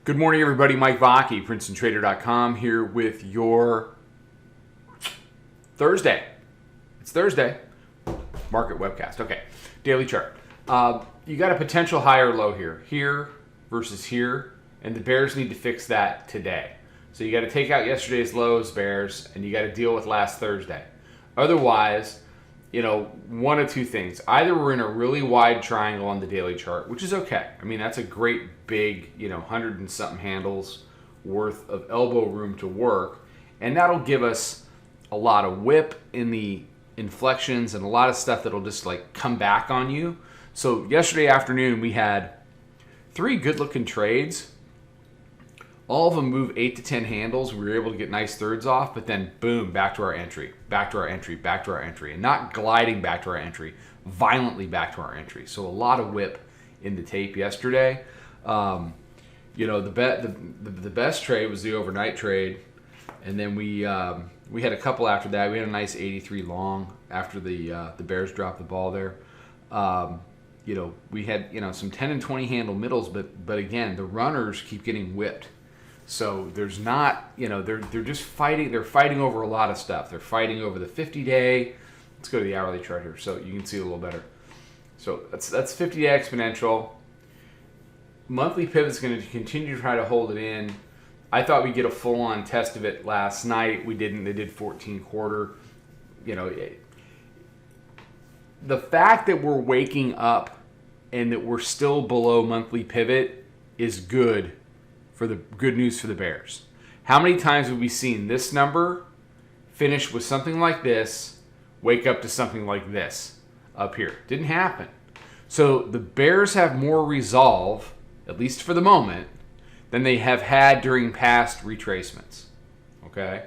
Good morning, everybody. Mike Vacchi, Princetontrader.com, here with your Thursday. It's Thursday. Market Webcast. Okay. Daily chart. You got a potential higher low here versus here, and the bears need to fix that today. So you got to take out yesterday's lows, bears, and you got to deal with last Thursday. Otherwise, one of two things. Either we're in a really wide triangle on the daily chart, which is okay. I mean, that's a great big, 100 and something handles worth of elbow room to work. And that'll give us a lot of whip in the inflections and a lot of stuff that'll just come back on you. So yesterday afternoon, we had 3 good looking trades. All of them move 8 to 10 handles. We were able to get nice thirds off, but then boom, back to our entry, back to our entry, back to our entry, and not gliding back to our entry, violently back to our entry. So a lot of whip in the tape yesterday. The best trade was the overnight trade, and then we had a couple after that. We had a nice 83 long after the bears dropped the ball there. We had some 10 and 20 handle middles, but again, the runners keep getting whipped. So there's not, they're just fighting. They're fighting over a lot of stuff. They're fighting over the 50-day. Let's go to the hourly chart here so you can see a little better. So that's 50-day exponential. Monthly pivot's going to continue to try to hold it in. I thought we'd get a full-on test of it last night. We didn't. They did 14 quarter. The fact that we're waking up and that we're still below monthly pivot is good. For the good news for the bears. How many times have we seen this number finish with something like this, wake up to something like this up here? Didn't happen. So the bears have more resolve, at least for the moment, than they have had during past retracements. Okay?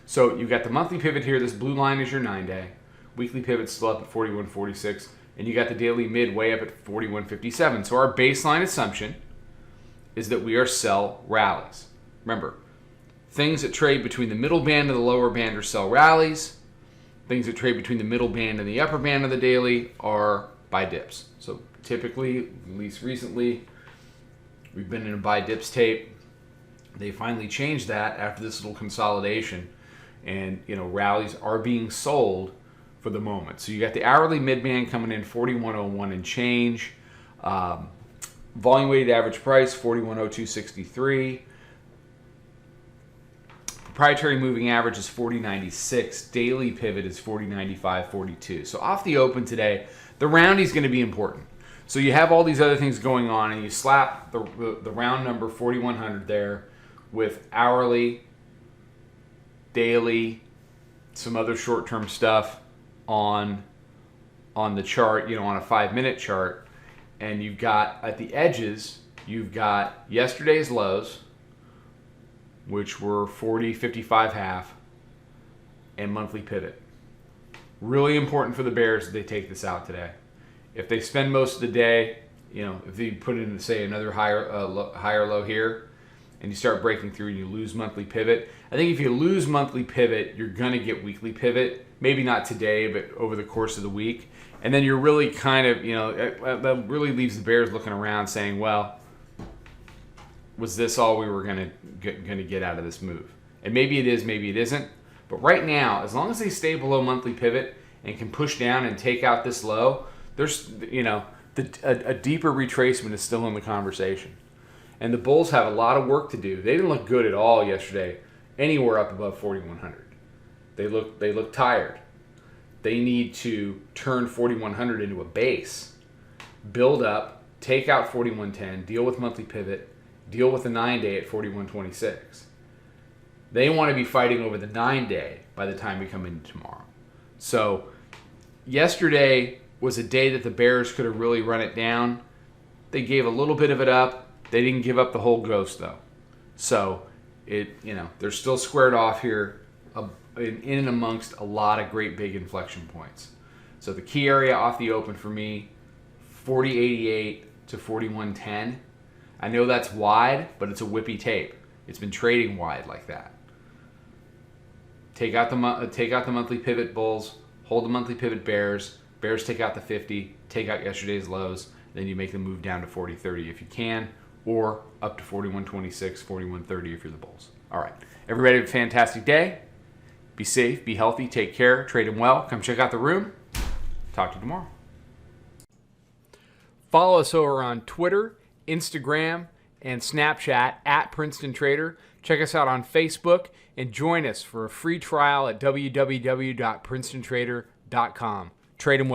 So you've got the monthly pivot here. This blue line is your 9-day. Weekly pivot's still up at 41.46. And you got the daily mid way up at 41.57. So our baseline assumption is that we are sell rallies. Remember, things that trade between the middle band and the lower band are sell rallies. Things that trade between the middle band and the upper band of the daily are buy dips. So typically, at least recently, we've been in a buy dips tape. They finally changed that after this little consolidation. And, rallies are being sold for the moment. So you got the hourly mid band coming in 41.01 and change. Volume weighted average price, 41.0263. Proprietary moving average is 40.96. Daily pivot is 40.9542. So off the open today, the round is going to be important. So you have all these other things going on, and you slap the round number 4100 there with hourly, daily, some other short-term stuff on the chart, on a 5-minute chart. And you've got, at the edges, you've got yesterday's lows, which were 40.55 half, and monthly pivot. Really important for the bears that they take this out today. If they spend most of the day, if they put in, say, another higher low here, and you start breaking through and you lose monthly pivot, I think if you lose monthly pivot, you're going to get weekly pivot. Maybe not today, but over the course of the week. And then you're really kind of, that really leaves the bears looking around saying, well, was this all we were going to get out of this move? And maybe it is, maybe it isn't. But right now, as long as they stay below monthly pivot and can push down and take out this low, there's, a deeper retracement is still in the conversation. And the bulls have a lot of work to do. They didn't look good at all yesterday, anywhere up above 4,100. They look tired. They need to turn 4,100 into a base, build up, take out 4110, deal with monthly pivot, deal with the 9-day at 4126. They want to be fighting over the 9-day by the time we come into tomorrow. So yesterday was a day that the bears could have really run it down. They gave a little bit of it up. They didn't give up the whole ghost though. So they're still squared off here in and amongst a lot of great big inflection points. So the key area off the open for me, 40.88 to 41.10. I know that's wide, but it's a whippy tape. It's been trading wide like that. Take out the monthly pivot bulls, hold the monthly pivot bears. Bears take out the 50, take out yesterday's lows, then you make the move down to 40.30 if you can, or up to 41.26, 41.30 if you're the bulls. All right. Everybody have a fantastic day. Be safe, be healthy, take care, trade them well. Come check out the room. Talk to you tomorrow. Follow us over on Twitter, Instagram, and Snapchat at Princetontrader. Check us out on Facebook and join us for a free trial at www.princetontrader.com. Trade them well.